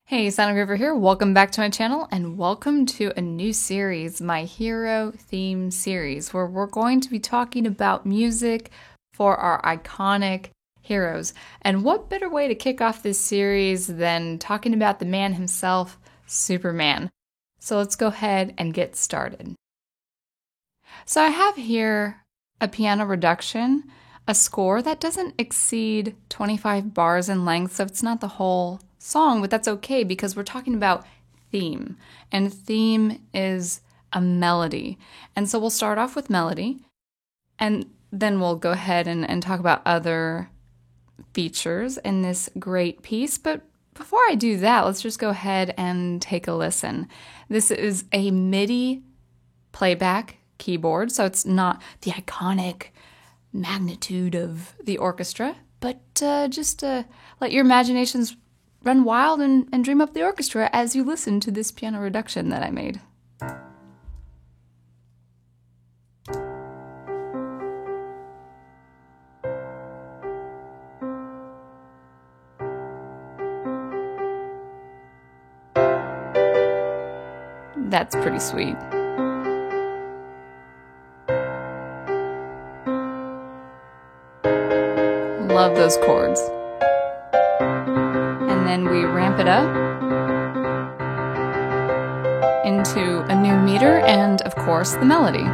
Hey, Sana River here. Welcome back to my channel and welcome to a new series, my hero theme series, where we're going to be talking about music for our iconic heroes. And what better way to kick off this series than talking about the man himself, Superman? So let's go ahead and get started. So I have here a piano reduction, a score that doesn't exceed 25 bars in length, so it's not the whole song, but that's okay because we're talking about theme, and theme is a melody. And so we'll start off with melody, and then we'll go ahead and talk about other features in this great piece. But before I do that, let's just go ahead and take a listen. This is a MIDI playback keyboard, so it's not the iconic magnitude of the orchestra, but just let your imaginations run wild and dream up the orchestra as you listen to this piano reduction that I made. That's pretty sweet. Love those chords. And then we ramp it up into a new meter and, of course, the melody.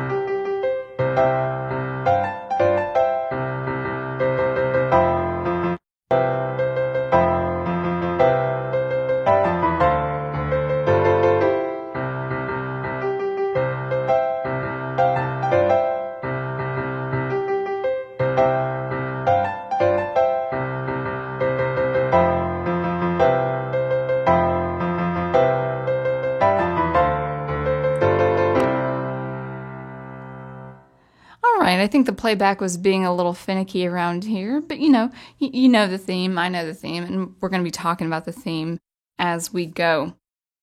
I think the playback was being a little finicky around here, but you know the theme, I know the theme, and we're going to be talking about the theme as we go.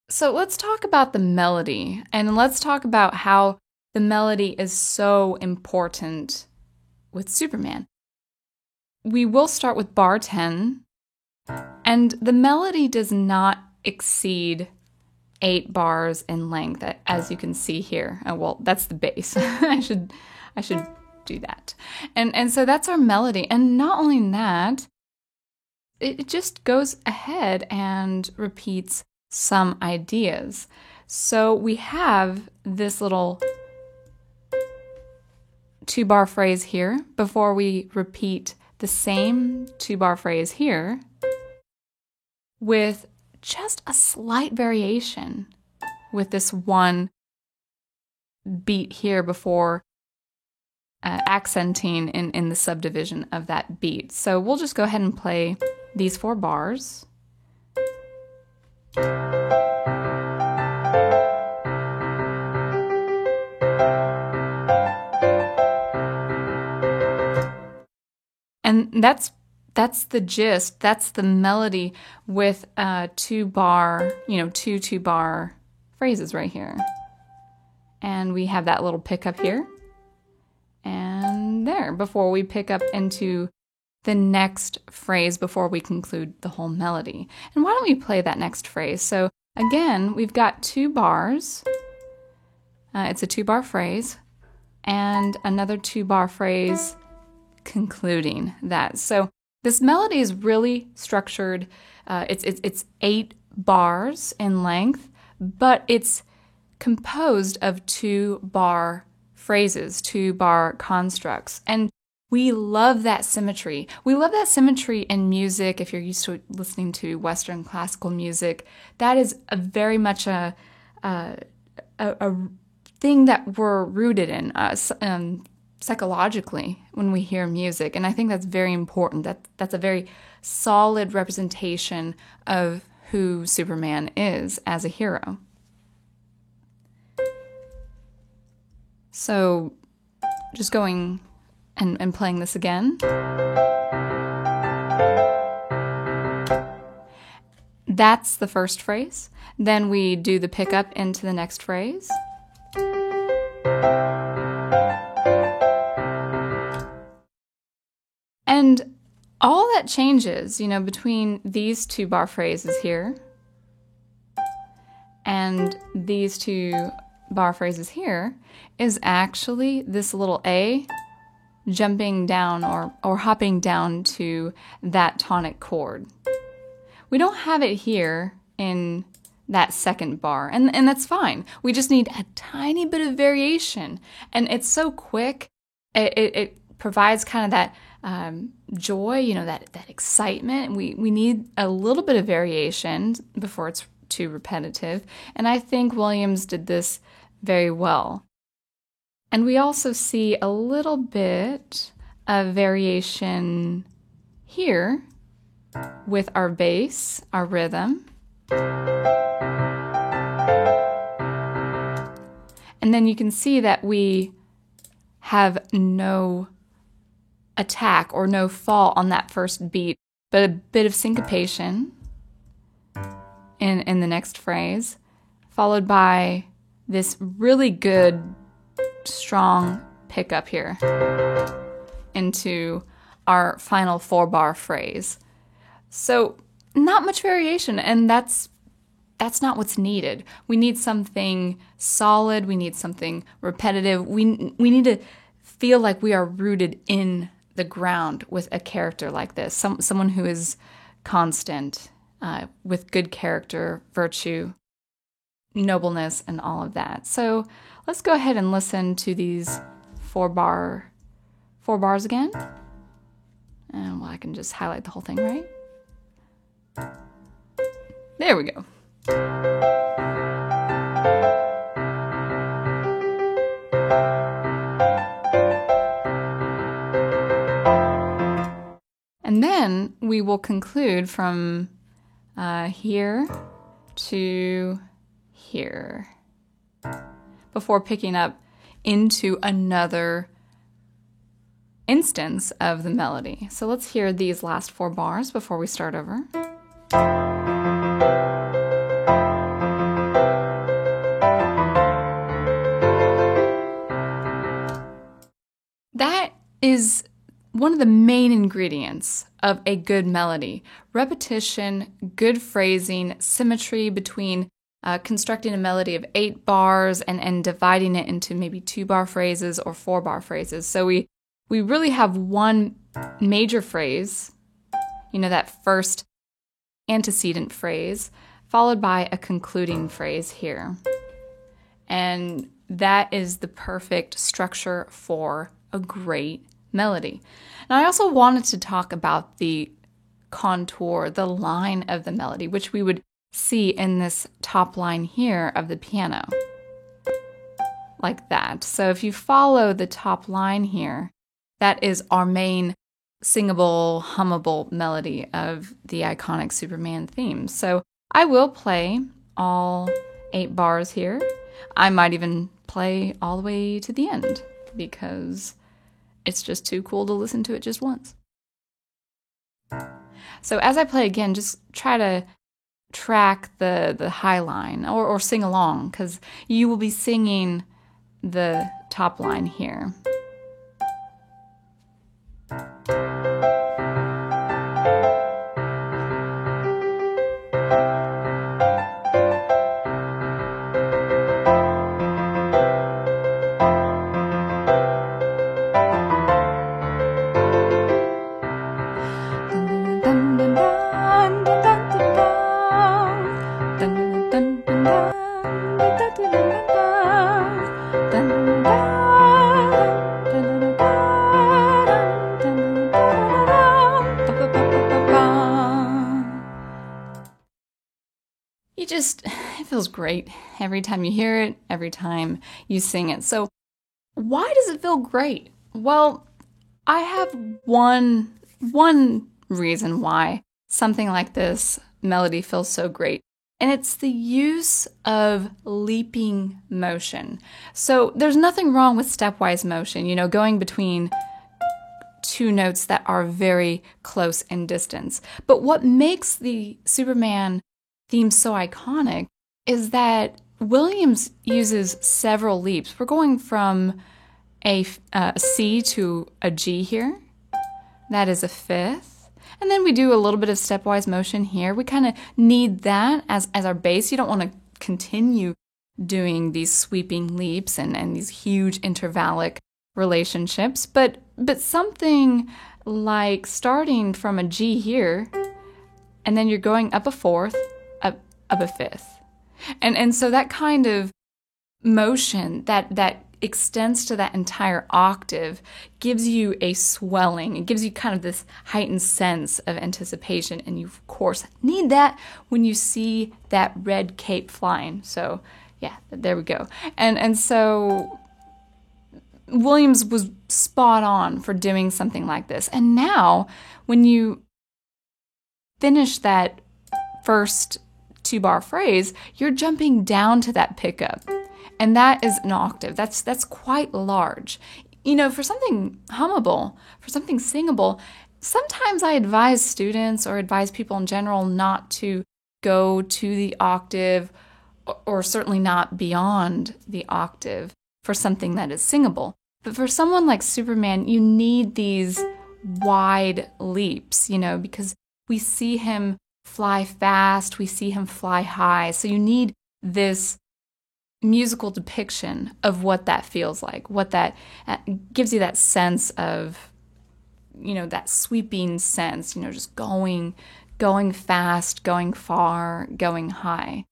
So let's talk about the melody, and let's talk about how the melody is so important with Superman. We will start with bar 10, and the melody does not exceed 8 bars in length, as you can see here. Oh, well, that's the bass. I should do that. And so that's our melody. And not only that, it just goes ahead and repeats some ideas. So we have this little 2-bar phrase here before we repeat the same 2-bar phrase here with just a slight variation with this one beat here before accenting in the subdivision of that beat. So we'll just go ahead and play these 4 bars. And that's the gist, that's the melody with 2-bar, two 2-bar phrases right here. And we have that little pickup here. And there, before we pick up into the next phrase before we conclude the whole melody. And why don't we play that next phrase? So again, we've got 2 bars. It's a 2-bar phrase and another 2-bar phrase concluding that. So this melody is really structured. It's 8 bars in length, but it's composed of 2-bar phrases, 2-bar constructs. And we love that symmetry. We love that symmetry in music. If you're used to listening to Western classical music, that is very much a thing that we're rooted in psychologically when we hear music. And I think that's very important. That's a very solid representation of who Superman is as a hero. So just going and playing this again. That's the first phrase. Then we do the pickup into the next phrase. And all that changes, between these 2-bar phrases here and these two bar phrases here is actually this little A jumping down or hopping down to that tonic chord. We don't have it here in that second bar, and that's fine. We just need a tiny bit of variation, and it's so quick. It provides kind of that joy, you know, that excitement. We need a little bit of variation before it's too repetitive, and I think Williams did this very well. And we also see a little bit of variation here with our bass, our rhythm. And then you can see that we have no attack or no fall on that first beat, but a bit of syncopation in the next phrase, followed by this really good, strong pickup here into our final 4-bar phrase. So not much variation, and that's not what's needed. We need something solid. We need something repetitive. We need to feel like we are rooted in the ground with a character like this, someone who is constant, with good character, virtue, nobleness, and all of that. So let's go ahead and listen to these 4 bars again. And well, I can just highlight the whole thing, right? There we go. And then we will conclude from here to here before picking up into another instance of the melody. So let's hear these last 4 bars before we start over. That is one of the main ingredients of a good melody. Repetition, good phrasing, symmetry between constructing a melody of 8 bars and dividing it into maybe 2-bar phrases or 4-bar phrases. So we really have one major phrase, you know, that first antecedent phrase, followed by a concluding phrase here. And that is the perfect structure for a great melody. And I also wanted to talk about the contour, the line of the melody, which we would see in this top line here of the piano, like that. So if you follow the top line here, that is our main singable, hummable melody of the iconic Superman theme. So I will play all 8 bars here. I might even play all the way to the end because it's just too cool to listen to it just once. So as I play again, just try to track the high line or sing along, because you will be singing the top line here. It feels great every time you hear it, every time you sing it. So why does it feel great? Well, I have one reason why something like this melody feels so great, and it's the use of leaping motion. So there's nothing wrong with stepwise motion, you know, going between 2 notes that are very close in distance. But what makes the Superman theme so iconic is that Williams uses several leaps. We're going from a C to a G here. That is a 5th. And then we do a little bit of stepwise motion here. We kind of need that as our bass. You don't want to continue doing these sweeping leaps and these huge intervallic relationships, but something like starting from a G here, and then you're going up a fourth, up a fifth. And so that kind of motion that extends to that entire octave gives you a swelling. It gives you kind of this heightened sense of anticipation, and you, of course, need that when you see that red cape flying. So, yeah, there we go. And so Williams was spot on for doing something like this. And now, when you finish that first 2-bar phrase, you're jumping down to that pickup. And that is an octave. That's quite large. You know, for something hummable, for something singable, sometimes I advise students or advise people in general not to go to the octave, or certainly not beyond the octave for something that is singable. But for someone like Superman, you need these wide leaps, you know, because we see him fly fast, we see him fly high. So you need this musical depiction of what that feels like, what that gives you that sense of, you know, that sweeping sense, you know, just going fast, going far, going high.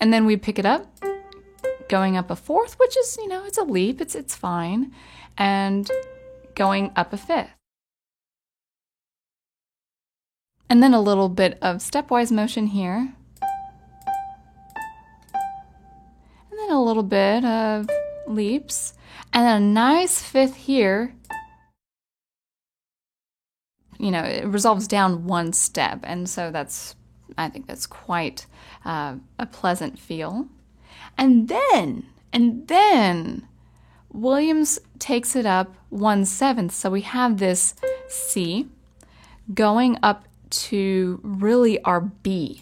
And then we pick it up, going up a fourth, which is, you know, it's a leap, it's fine, and going up a fifth. And then a little bit of stepwise motion here. And then a little bit of leaps. And then a nice fifth here. You know, it resolves down one step. And so I think that's quite a pleasant feel. And then Williams takes it up 1/7. So we have this C going up to really our B.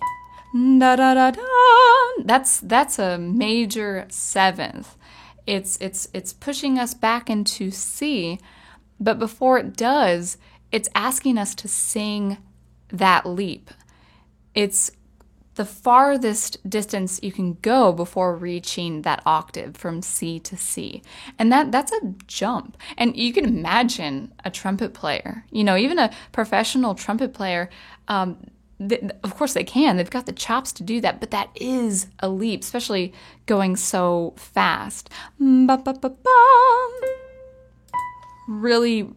Da, da, da, da. That's a major seventh. It's pushing us back into C, but before it does, it's asking us to sing that leap. It's the farthest distance you can go before reaching that octave from C to C. And that's a jump. And you can imagine a trumpet player, you know, even a professional trumpet player, of course they can. They've got the chops to do that, but that is a leap, especially going so fast. Really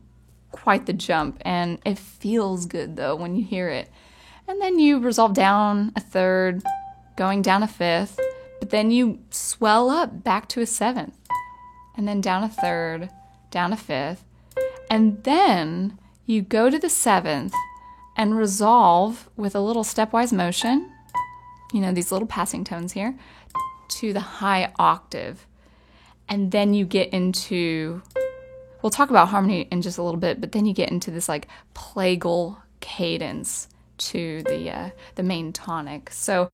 quite the jump, and it feels good, though, when you hear it. And then you resolve down a third, going down a fifth, but then you swell up back to a seventh, and then down a third, down a fifth, and then you go to the seventh and resolve with a little stepwise motion, you know, these little passing tones here, to the high octave. And then you get into, we'll talk about harmony in just a little bit, but then you get into this like plagal cadence to the main tonic. So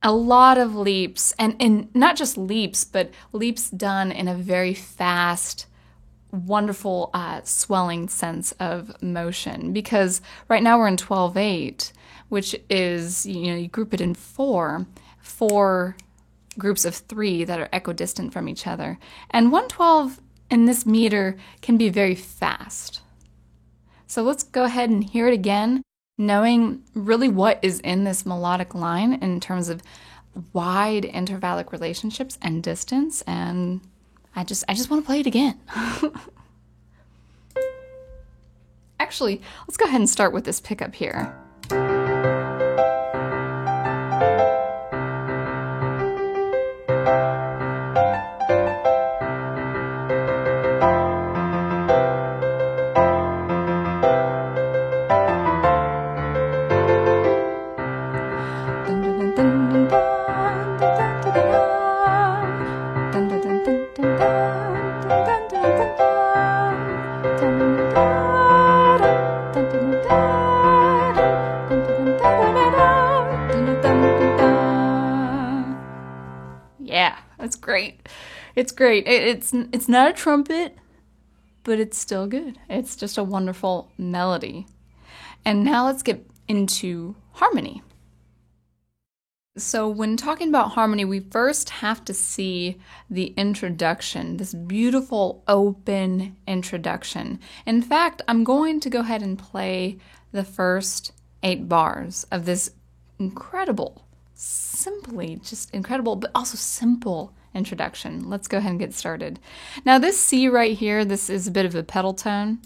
a lot of leaps, and not just leaps, but leaps done in a very fast, wonderful swelling sense of motion. Because right now we're in 12/8, which is, you know, you group it in four groups of 3 that are equidistant from each other. And 1/12 in this meter can be very fast. So let's go ahead and hear it again, knowing really what is in this melodic line in terms of wide intervallic relationships and distance. And I just want to play it again. Actually, let's go ahead and start with this pickup here. Yeah, that's great. It's great. It's not a trumpet, but it's still good. It's just a wonderful melody. And now let's get into harmony. So when talking about harmony, we first have to see the introduction, this beautiful open introduction. In fact, I'm going to go ahead and play the first 8 bars of this incredible, simply just incredible, but also simple introduction. Let's go ahead and get started. Now this C right here, this is a bit of a pedal tone,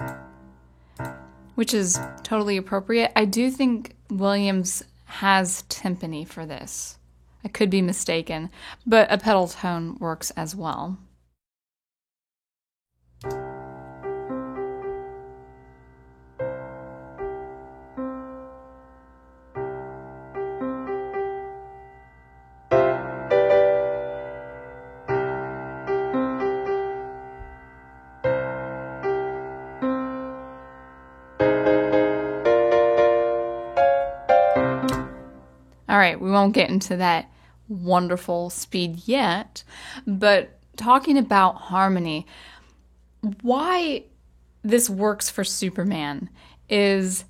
which is totally appropriate. I do think Williams has timpani for this. I could be mistaken, but a pedal tone works as well. All right, we won't get into that wonderful speed yet, but talking about harmony, why this works for Superman is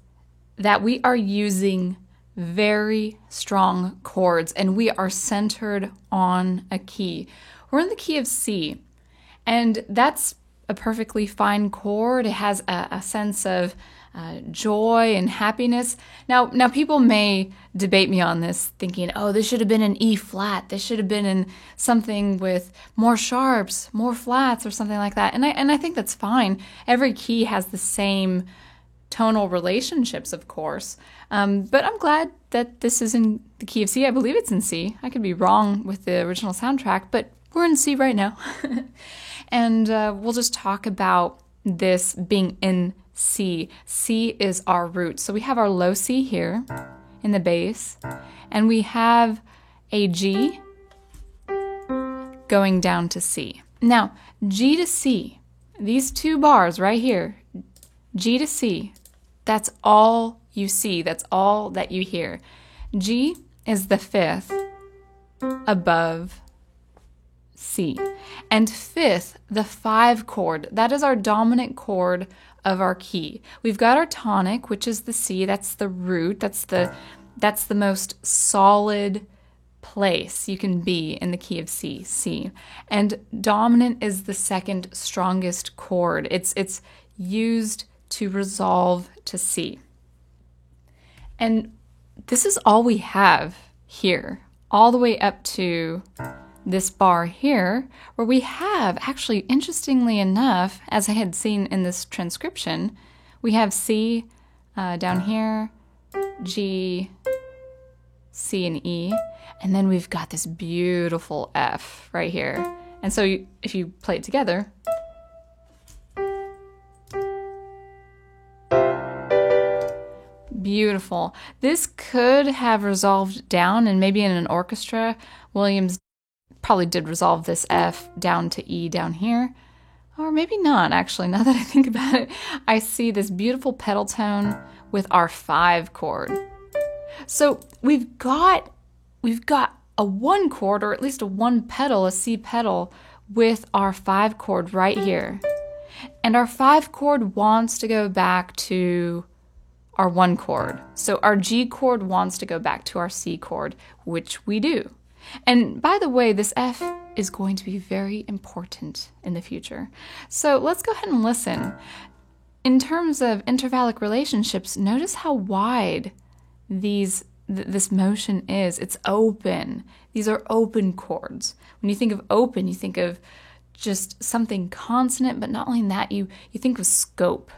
that we are using very strong chords and we are centered on a key. We're in the key of C, and that's a perfectly fine chord. It has a sense of joy and happiness. Now people may debate me on this, thinking, oh, this should have been an E flat. This should have been in something with more sharps, more flats, or something like that. And I think that's fine. Every key has the same tonal relationships, of course. But I'm glad that this is in the key of C. I believe it's in C. I could be wrong with the original soundtrack, but we're in C right now. And we'll just talk about this being in C. C is our root. So we have our low C here in the bass, and we have a G going down to C. Now, G to C, these 2 bars right here, G to C, that's all you see. That's all that you hear. G is the 5th above C. And 5th, the 5 chord, that is our dominant chord of our key. We've got our tonic, which is the C, that's the root, that's the most solid place you can be in the key of C, C. And dominant is the 2nd strongest chord. It's used to resolve to C. And this is all we have here, all the way up to this bar here, where we have, actually, interestingly enough, as I had seen in this transcription, we have C down here, G, C, and E, and then we've got this beautiful F right here. And so if you play it together, beautiful. This could have resolved down, and maybe in an orchestra, Williams probably did resolve this F down to E down here, or maybe not, actually. Now that I think about it, I see this beautiful pedal tone with our 5 chord. So we've got a 1 chord, or at least a 1 pedal, a C pedal, with our 5 chord right here. And our 5 chord wants to go back to our 1 chord. So our G chord wants to go back to our C chord, which we do. And by the way, this F is going to be very important in the future. So let's go ahead and listen. In terms of intervallic relationships, notice how wide this motion is. It's open. These are open chords. When you think of open, you think of just something consonant, but not only that, you think of scope.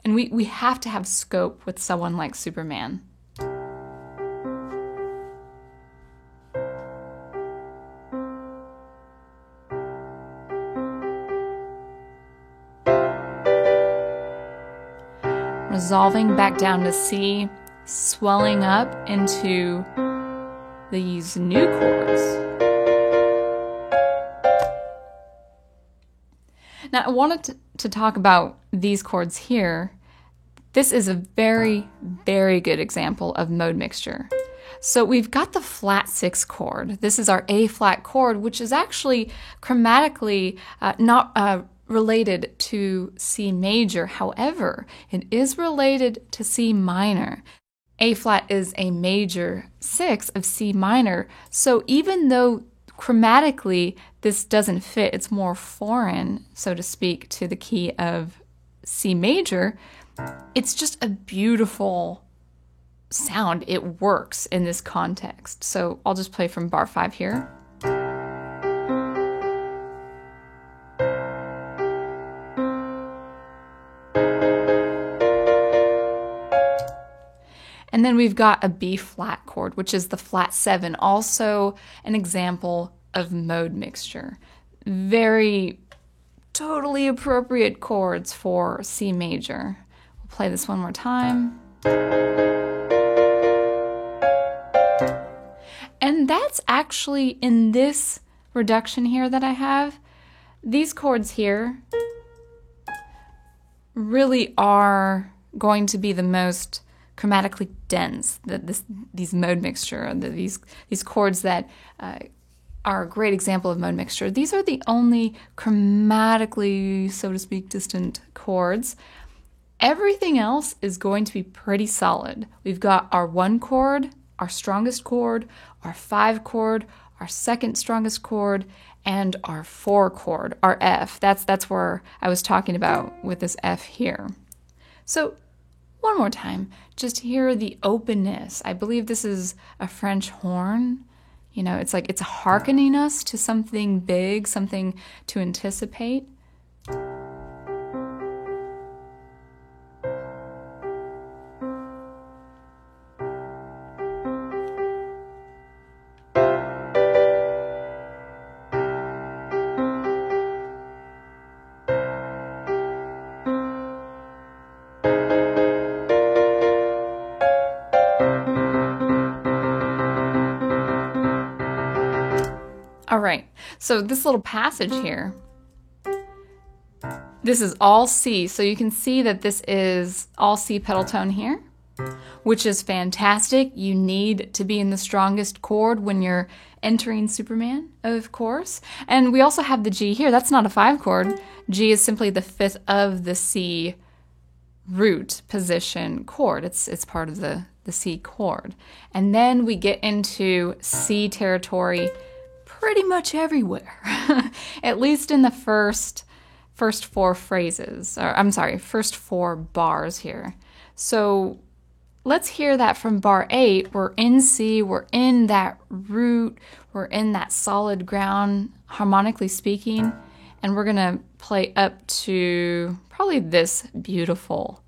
And we have to have scope with someone like Superman. Resolving back down to C, swelling up into these new chords. Now, I wanted to talk about these chords here. This is a very, very good example of mode mixture. So we've got the flat 6 chord. This is our A flat chord, which is actually chromatically not related to C major. However, it is related to C minor. A flat is a major 6 of C minor. So even though chromatically this doesn't fit, it's more foreign, so to speak, to the key of C major, it's just a beautiful sound. It works in this context. So I'll just play from bar 5 here. And then we've got a B flat chord, which is the flat 7, also an example of mode mixture. Very totally appropriate chords for C major. We'll play this one more time. And that's actually in this reduction here that I have. These chords here really are going to be the most chromatically dense, these mode mixture, these chords that are a great example of mode mixture. These are the only chromatically, so to speak, distant chords. Everything else is going to be pretty solid. We've got our 1 chord, our strongest chord, our 5 chord, our second strongest chord, and our 4 chord, our F. That's where I was talking about with this F here. So one more time, just hear the openness. I believe this is a French horn. You know, it's like it's hearkening us to something big, something to anticipate. All right, so this little passage here, this is all C, so you can see that this is all C pedal tone here, which is fantastic. You need to be in the strongest chord when you're entering Superman, of course. And we also have the G here. That's not a 5 chord. G is simply the 5th of the C root position chord. It's part of the C chord. And then we get into C territory pretty much everywhere, at least in the first 4 phrases, or I'm sorry, first 4 bars here. So let's hear that from bar 8. We're in C, we're in that root, we're in that solid ground, harmonically speaking, and we're gonna play up to probably this beautiful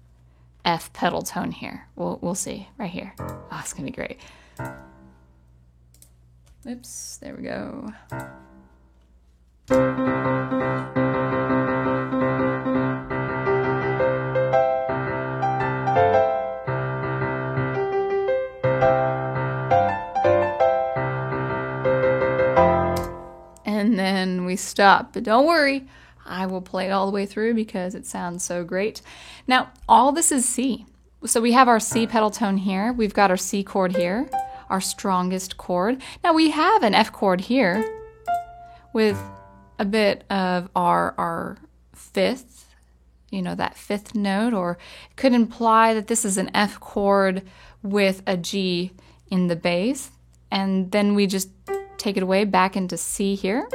F pedal tone here. We'll see right here. Oh, it's gonna be great. Oops, there we go. And then we stop, but don't worry, I will play it all the way through because it sounds so great. Now, all this is C. So we have our C pedal tone here, we've got our C chord here, our strongest chord. Now we have an F chord here with a bit of our 5th, you know, that 5th note, or it could imply that this is an F chord with a G in the bass. And then we just take it away back into C here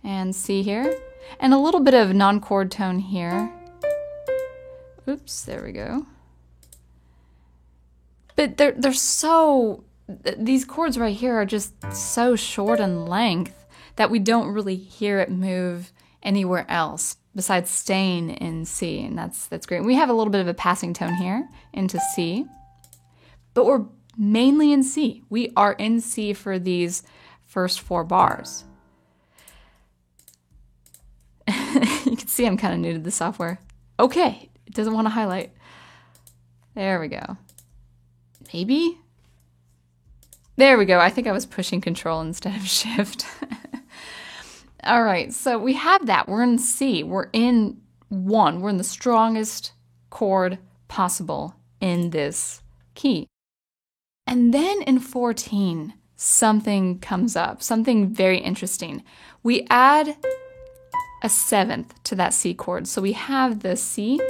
and C here, and a little bit of non-chord tone here. Oops, there we go. But they're so, these chords right here are just so short in length that we don't really hear it move anywhere else besides staying in C, and that's great. We have a little bit of a passing tone here into C, but we're mainly in C. We are in C for these first 4 bars. You can see I'm kind of new to the software. Okay, it doesn't want to highlight. There we go. Maybe? There we go. I think I was pushing Control instead of Shift. All right, so we have that. We're in C. We're in 1. We're in the strongest chord possible in this key. And then in 14, something comes up, something very interesting. We add a 7th to that C chord. So we have the C,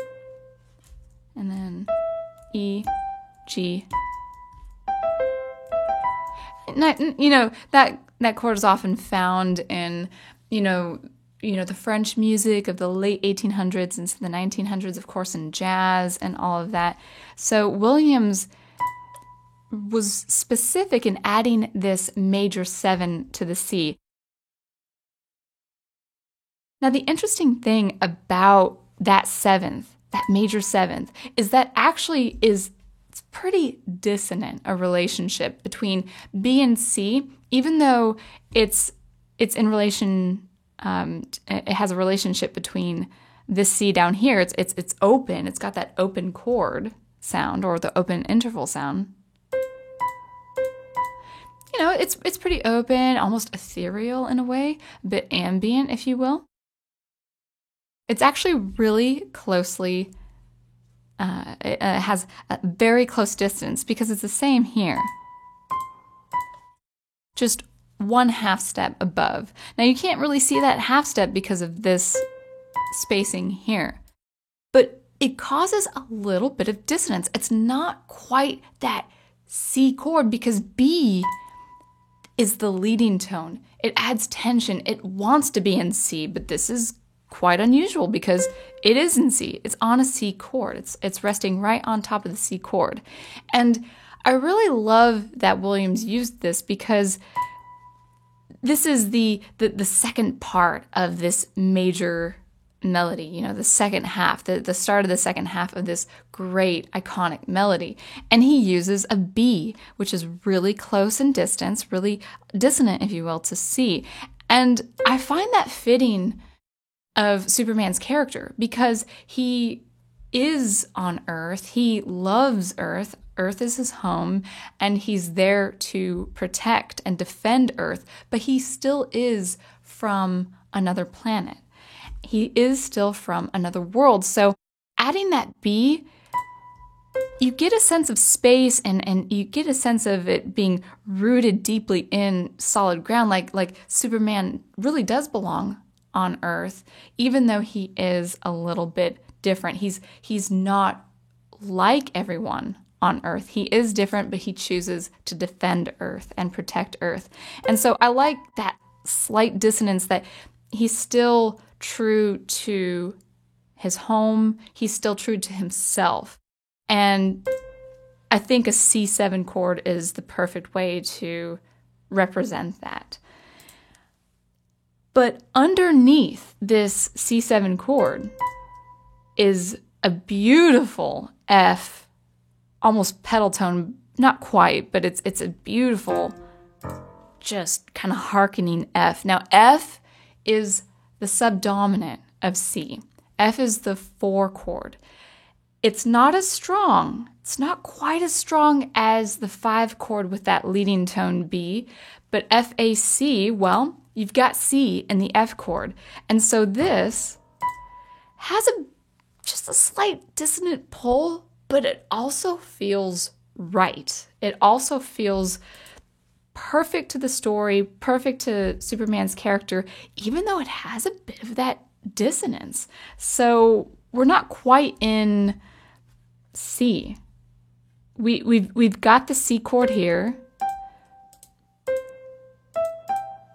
and then E, G. You know, that chord is often found in, the French music of the late 1800s into the 1900s, of course, in jazz and all of that. So Williams was specific in adding this major 7 to the C. Now, the interesting thing about that 7th, that major 7th, is that actually it's pretty dissonant, a relationship between B and C, even though it's in relation, it has a relationship between this C down here. It's open. It's got that open chord sound, or the open interval sound. It's pretty open, almost ethereal in a way, a bit ambient, if you will. It's actually really closely, it has a very close distance because it's the same here. Just 1 half step above. Now you can't really see that half step because of this spacing here, but it causes a little bit of dissonance. It's not quite that C chord because B is the leading tone. It adds tension. It wants to be in C, but this is quite unusual because it is in C. It's on a C chord. It's resting right on top of the C chord. And I really love that Williams used this because this is the second part of this major melody, the second half, the start of the second half of this great iconic melody. And he uses a B, which is really close in distance, really dissonant, if you will, to C. And I find that fitting of Superman's character because he is on Earth. He loves Earth. Earth is his home, and he's there to protect and defend Earth, but he still is from another planet. He is still from another world. So adding that B, you get a sense of space and you get a sense of it being rooted deeply in solid ground, like Superman really does belong on Earth, even though he is a little bit different. He's not like everyone on Earth. He is different, but he chooses to defend Earth and protect Earth. And so I like that slight dissonance that he's still true to his home. He's still true to himself. And I think a C7 chord is the perfect way to represent that. But underneath this C7 chord is a beautiful F, almost pedal tone, not quite, but it's a beautiful, just kind of hearkening F. Now, F is the subdominant of C. F is the 4 chord. It's not as strong. It's not quite as strong as the 5 chord with that leading tone B, but F-A-C, well, you've got C in the F chord. And so this has just a slight dissonant pull, but it also feels right. It also feels perfect to the story, perfect to Superman's character, even though it has a bit of that dissonance. So we're not quite in C. We've got the C chord here,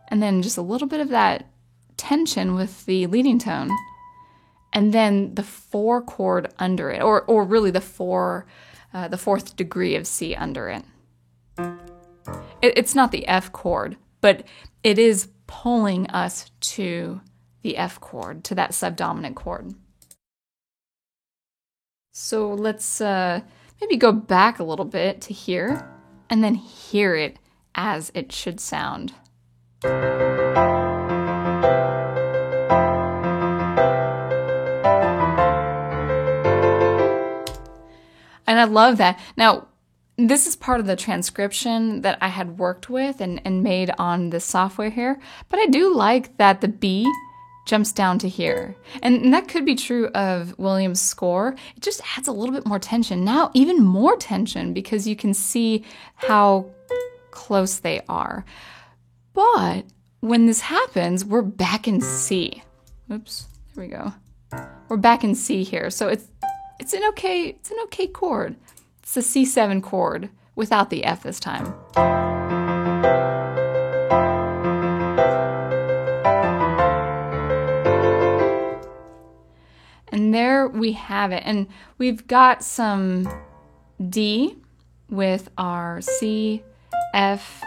and then just a little bit of that tension with the leading tone, and then the 4 chord under it, or really the 4th degree of C under it. It's not the F chord, but it is pulling us to the F chord, to that subdominant chord. So let's maybe go back a little bit to here, and then hear it as it should sound. And I love that. Now, this is part of the transcription that I had worked with and made on this software here, but I do like that the B jumps down to here. And that could be true of Williams' score. It just adds a little bit more tension. Now, even more tension because you can see how close they are. But when this happens, we're back in C. Oops, there we go. We're back in C here. So it's an okay chord. It's the C7 chord without the F this time. And there we have it. And we've got some D with our C, F,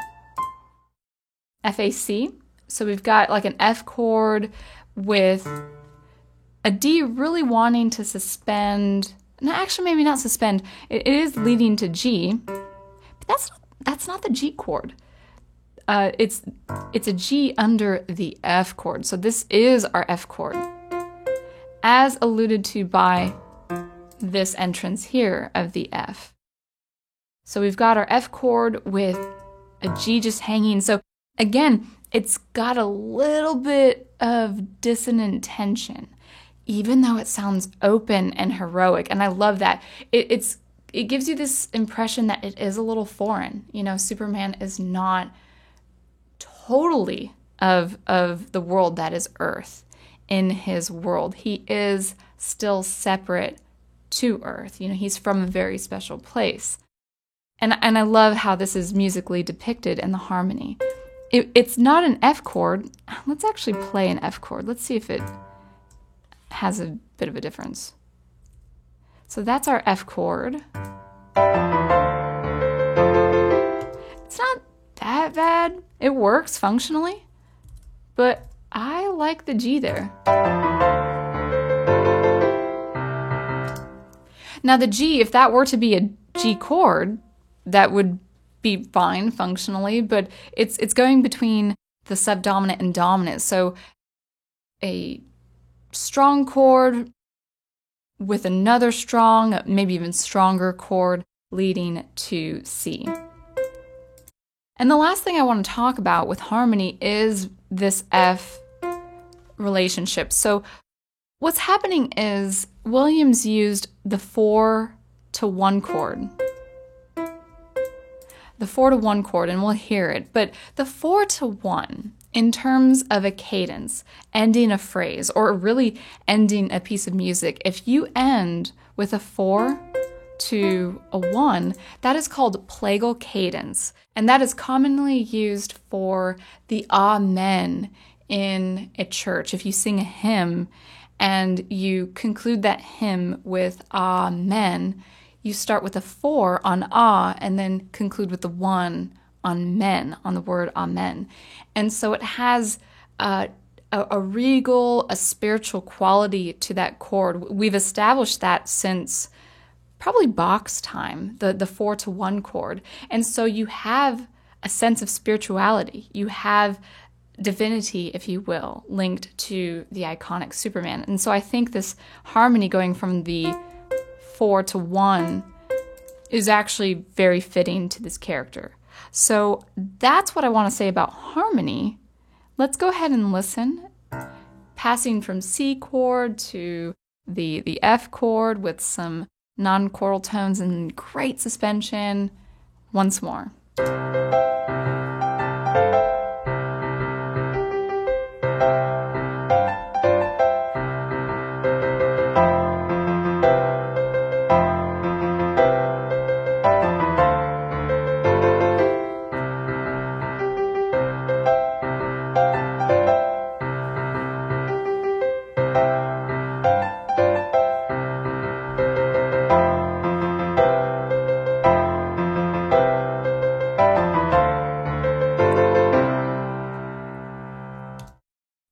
FAC. So we've got like an F chord with a D really wanting to suspend. No, actually, maybe not suspend. It is leading to G, but that's not the G chord. It's a G under the F chord. So this is our F chord, as alluded to by this entrance here of the F. So we've got our F chord with a G just hanging. So again, it's got a little bit of dissonant tension, even though it sounds open and heroic. And I love that. It gives you this impression that it is a little foreign. You know, Superman is not totally of the world that is Earth. In his world, he is still separate to Earth. You know, he's from a very special place. And I love how this is musically depicted in the harmony. It's not an F chord. Let's actually play an F chord. Let's see if it has a bit of a difference. So that's our F chord. It's not that bad. It works functionally, but I like the G there. Now the G, if that were to be a G chord, that would be fine functionally, but it's going between the subdominant and dominant. So a strong chord with another strong, maybe even stronger chord leading to C. And the last thing I want to talk about with harmony is this F relationship. So what's happening is Williams used the 4-to-1 chord. The 4-to-1 chord, and we'll hear it, but the 4-to-1 in terms of a cadence, ending a phrase, or really ending a piece of music, if you end with a 4 to a 1, that is called plagal cadence, and that is commonly used for the Amen in a church. If you sing a hymn and you conclude that hymn with Amen, you start with a 4 on ah and then conclude with the 1 on men, on the word amen. And so it has a regal, a spiritual quality to that chord. We've established that since probably Bach's time, the 4-to-1 chord. And so you have a sense of spirituality. You have divinity, if you will, linked to the iconic Superman. And so I think this harmony going from the 4-to-1 is actually very fitting to this character. So that's what I want to say about harmony. Let's go ahead and listen, passing from C chord to the F chord with some non-choral tones and great suspension once more.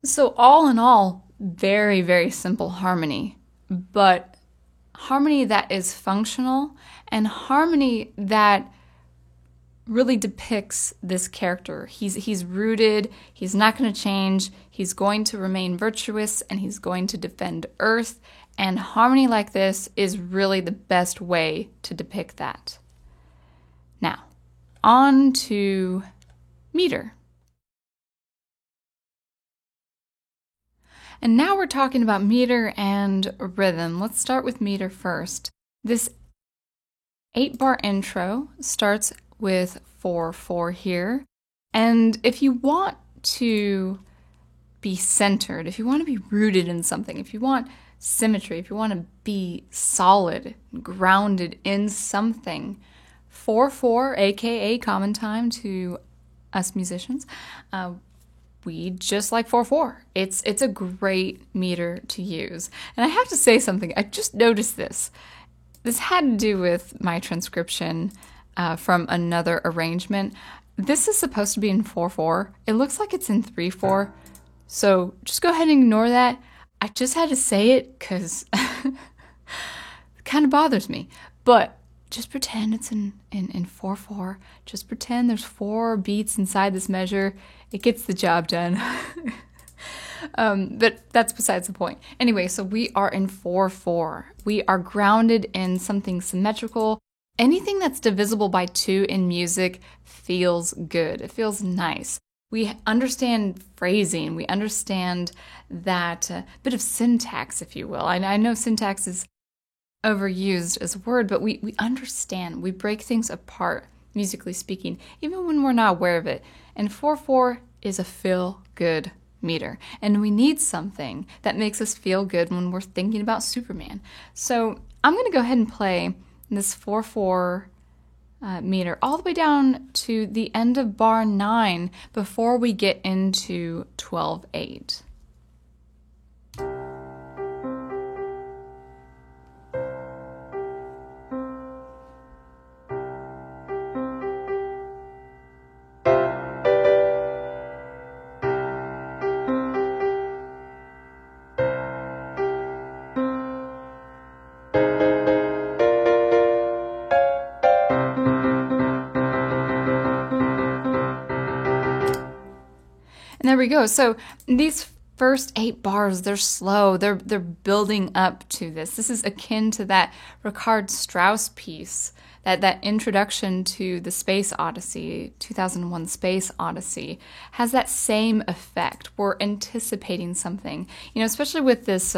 So all in all, very, very simple harmony, but harmony that is functional and harmony that really depicts this character. He's rooted, he's not going to change, he's going to remain virtuous, and he's going to defend Earth, and harmony like this is really the best way to depict that. Now, on to meter. And now we're talking about meter and rhythm. Let's start with meter first. This 8-bar intro starts with 4/4 here. And if you want to be centered, if you want to be rooted in something, if you want symmetry, if you want to be solid, grounded in something, 4/4, aka common time to us musicians, we just like 4/4. It's a great meter to use. And I have to say something. I just noticed this. This had to do with my transcription from another arrangement. This is supposed to be in 4/4. It looks like it's in 3/4. So just go ahead and ignore that. I just had to say it because it kind of bothers me. But just pretend it's in 4/4. Just pretend there's 4 beats inside this measure. It gets the job done. But that's besides the point. Anyway, so we are in 4/4. We are grounded in something symmetrical. Anything that's divisible by 2 in music feels good. It feels nice. We understand phrasing. We understand that bit of syntax, if you will. I know syntax is overused as a word, but we understand. We break things apart, musically speaking, even when we're not aware of it. And 4/4 is a feel-good meter. And we need something that makes us feel good when we're thinking about Superman. So I'm going to go ahead and play this 4/4 meter all the way down to the end of bar 9 before we get into 12/8. And there we go. So these first 8 bars, they're slow. They're building up to this. This is akin to that Richard Strauss piece, that introduction to the Space Odyssey, 2001 Space Odyssey, has that same effect. We're anticipating something, especially with this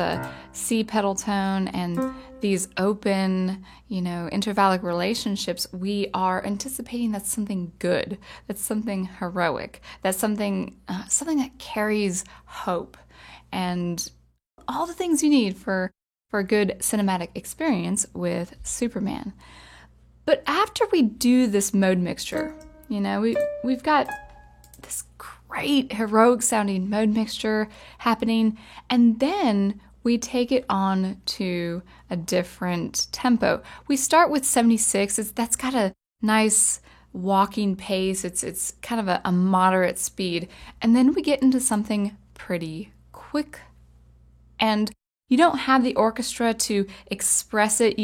C pedal tone and these open, intervallic relationships. We are anticipating that's something good, that's something heroic, that's something that carries hope and all the things you need for a good cinematic experience with Superman. But after we do this mode mixture, we've got this great heroic sounding mode mixture happening, and then we take it on to a different tempo. We start with 76. That's got a nice walking pace. It's kind of a moderate speed, and then we get into something pretty quick. And you don't have the orchestra to express it.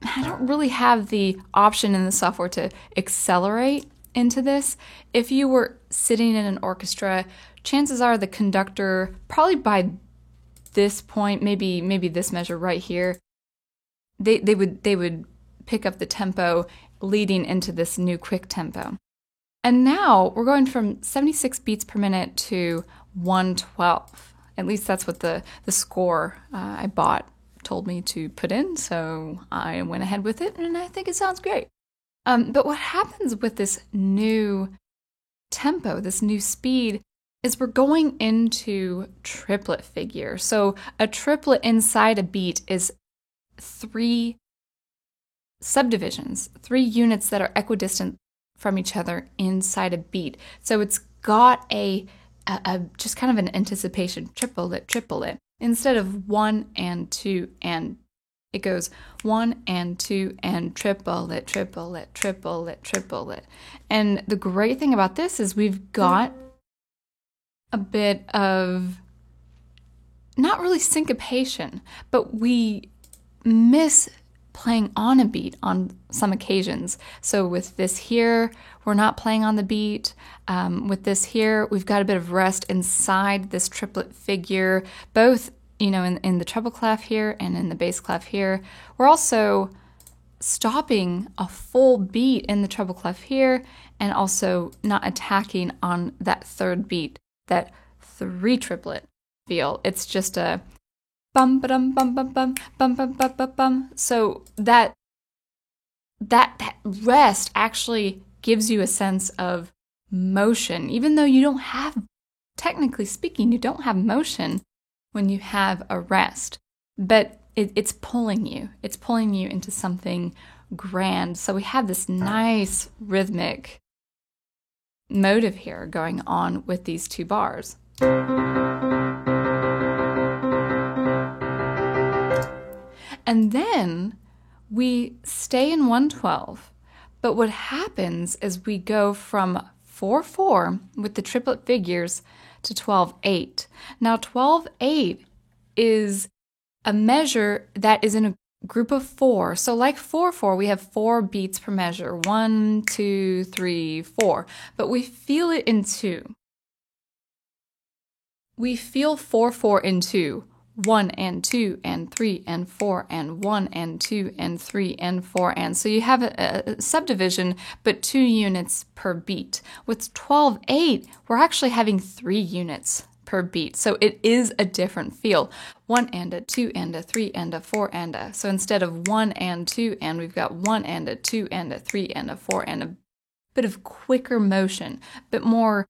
I don't really have the option in the software to accelerate into this. If you were sitting in an orchestra, chances are the conductor, probably by this point, maybe this measure right here, they would pick up the tempo leading into this new quick tempo. And now we're going from 76 beats per minute to 112. At least that's what the score I bought told me to put in, so I went ahead with it, and I think it sounds great. But what happens with this new tempo, this new speed, is we're going into triplet figure. So a triplet inside a beat is 3 subdivisions, 3 units that are equidistant from each other inside a beat. So it's got a just kind of an anticipation, triplet. Instead of 1 and 2 and it goes 1 and 2 and triplet. And the great thing about this is we've got a bit of not really syncopation, but we miss playing on a beat on some occasions. So with this here, we're not playing on the beat. With this here, we've got a bit of rest inside this triplet figure, both, in the treble clef here and in the bass clef here. We're also stopping a full beat in the treble clef here and also not attacking on that third beat, that 3 triplet feel. It's just a bum ba dum bum bum bum bum bum bum bum bum. So that rest actually gives you a sense of motion, even though you don't have, technically speaking, you don't have motion when you have a rest. But it's pulling you. It's pulling you into something grand. So we have this nice rhythmic motive here going on with these two bars. And then we stay in 112, but what happens is we go from 4/4 with the triplet figures to 12/8. Now 12/8 is a measure that is in a group of 4. So like 4/4, we have 4 beats per measure. 1, 2, 3, 4. But we feel it in 2. We feel 4/4 in 2. 1 and 2 and 3 and 4 and 1 and 2 and 3 and 4 and. So you have a subdivision, but 2 units per beat. With 12/8, we're actually having 3 units per beat. So it is a different feel. 1 and a 2 and a 3 and a 4 and a. So instead of 1 and 2 and, we've got 1 and a 2 and a 3 and a 4 and a bit of quicker motion, but more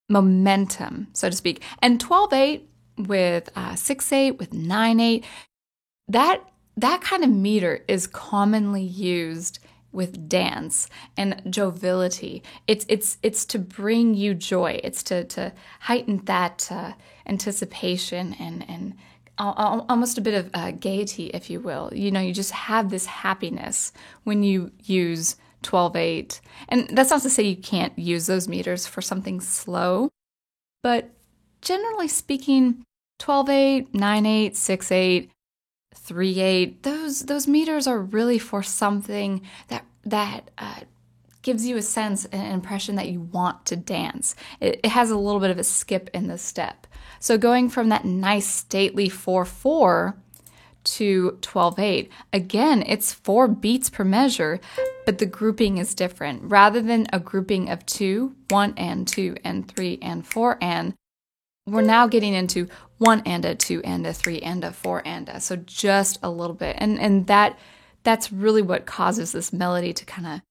momentum, so to speak. And 12/8 with 6/8, with 9/8, that kind of meter is commonly used with dance and joviality. It's to bring you joy. It's to heighten that anticipation and almost a bit of gaiety, if you will. You know, you just have this happiness when you use 12/8. And that's not to say you can't use those meters for something slow, but generally speaking, 12/8, 9/8, 6/8, 3/8, those meters are really for something that gives you a sense, an impression that you want to dance. It has a little bit of a skip in the step. So going from that nice stately 4/4 to 12/8, again, it's 4 beats per measure, but the grouping is different. Rather than a grouping of 2, 1 and 2 and 3 and 4 and, we're now getting into 1 and a 2 and a 3 and a 4 and a. So just a little bit. And that's really what causes this melody to kind of,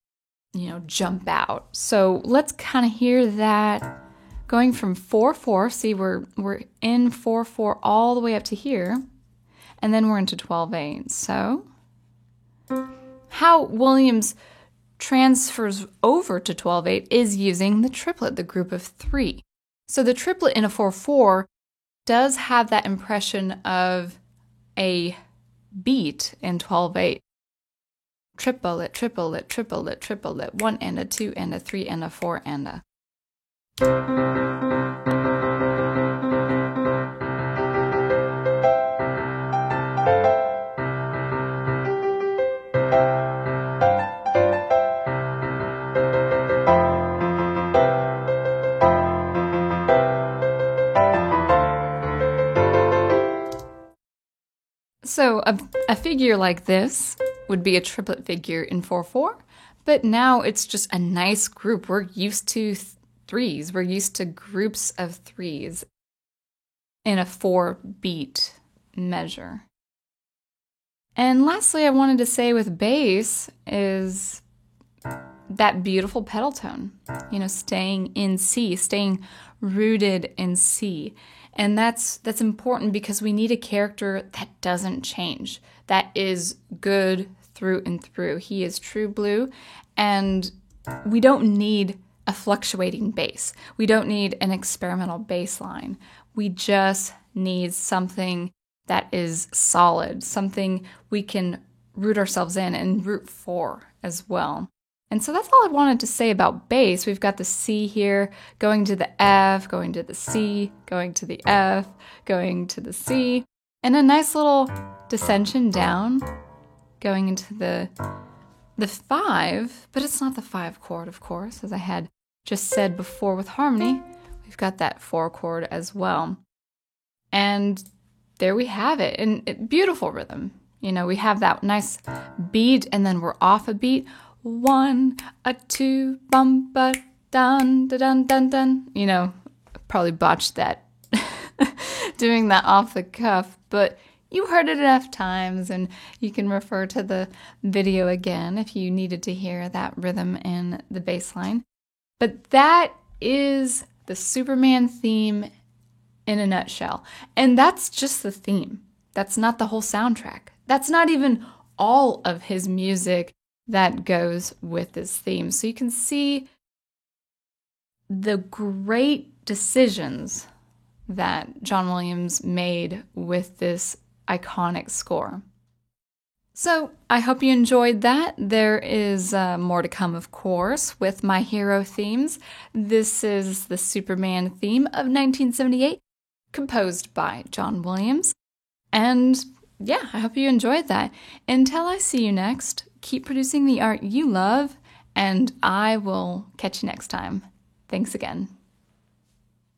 jump out. So let's kind of hear that going from 4/4. See, we're in 4/4 all the way up to here. And then we're into 12/8. So how Williams transfers over to 12/8 is using the triplet, the group of 3. So the triplet in a 4/4 does have that impression of a beat in 12/8. Triplet, triplet, triplet, triplet, 1 and a 2 and a 3 and a 4 and a. So a figure like this would be a triplet figure in 4/4, but now it's just a nice group. We're used to 3s. We're used to groups of 3s in a 4-beat measure. And lastly, I wanted to say with bass is that beautiful pedal tone, staying in C, staying rooted in C. And that's important because we need a character that doesn't change, that is good through and through. He is true blue, and we don't need a fluctuating bass. We don't need an experimental bass line. We just need something that is solid, something we can root ourselves in and root for as well. And so that's all I wanted to say about bass. We've got the C here, going to the F, going to the C, going to the F, going to the C, and a nice little dissension down, going into the 5, but it's not the 5 chord, of course, as I had just said before with harmony. We've got that 4 chord as well. And there we have it, and beautiful rhythm. We have that nice beat, and then we're off a beat. 1, a 2, bum, ba, dun, da, dun, dun, dun. Probably botched that, doing that off the cuff, but you heard it enough times, and you can refer to the video again if you needed to hear that rhythm in the bass line. But that is the Superman theme in a nutshell. And that's just the theme. That's not the whole soundtrack. That's not even all of his music that goes with this theme. So you can see the great decisions that John Williams made with this iconic score. So I hope you enjoyed that. There is more to come, of course, with my hero themes. This is the Superman theme of 1978, composed by John Williams. And yeah, I hope you enjoyed that. Until I see you next, keep producing the art you love, and I will catch you next time. Thanks again.